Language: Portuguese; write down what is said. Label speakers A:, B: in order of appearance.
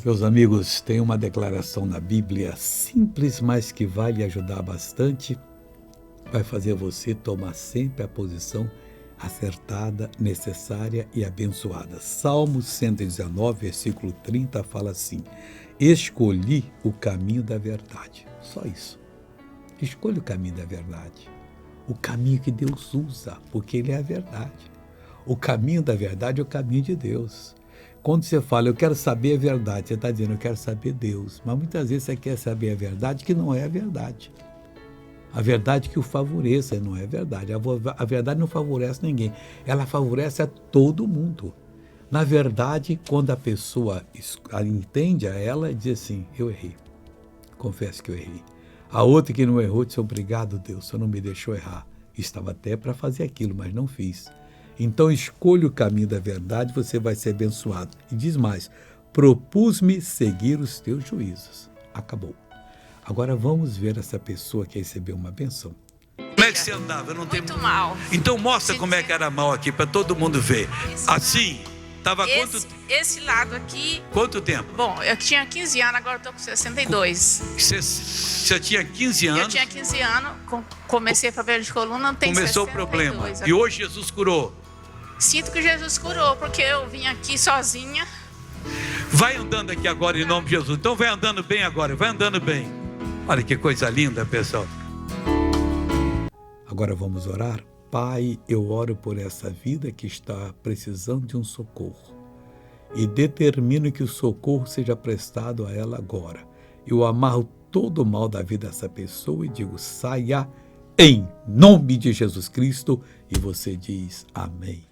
A: Meus amigos, tem uma declaração na Bíblia simples, mas que vai lhe ajudar bastante, vai fazer você tomar sempre a posição acertada, necessária e abençoada. Salmo 119, versículo 30 fala assim: escolhi o caminho da verdade. Só isso. Escolha o caminho da verdade. O caminho que Deus usa, porque Ele é a verdade. O caminho da verdade é o caminho de Deus. Quando você fala, eu quero saber a verdade, você está dizendo, eu quero saber Deus. Mas muitas vezes você quer saber a verdade que não é a verdade. A verdade que o favoreça não é a verdade. A verdade não favorece ninguém. Ela favorece a todo mundo. Na verdade, quando a pessoa entende a ela, diz assim, eu errei. Confesso que eu errei. A outra que não errou disse, obrigado Deus, você não me deixou errar. Estava até para fazer aquilo, mas não fiz. Então escolha o caminho da verdade, você vai ser abençoado. E diz mais, propus-me seguir os teus juízos. Acabou. Agora vamos ver essa pessoa que recebeu uma benção.
B: Como é que você andava? Eu não tenho...
C: Muito mal.
B: Então mostra como é que era mal aqui, para todo mundo ver. Assim, estava
C: Esse lado aqui...
B: Quanto tempo?
C: Bom, eu tinha 15 anos, agora eu estou com 62.
B: Você tinha 15 anos?
C: Eu tinha 15 anos, comecei a problema de coluna, tem 62.
B: Começou o problema. E hoje Jesus curou?
C: Sinto que Jesus curou, porque eu vim aqui sozinha.
B: Vai andando aqui agora em nome de Jesus. Então vai andando bem agora, vai andando bem. Olha que coisa linda, pessoal.
A: Agora vamos orar. Pai, eu oro por essa vida que está precisando de um socorro. E determino que o socorro seja prestado a ela agora. Eu amarro todo o mal da vida dessa pessoa e digo, saia em nome de Jesus Cristo. E você diz, amém.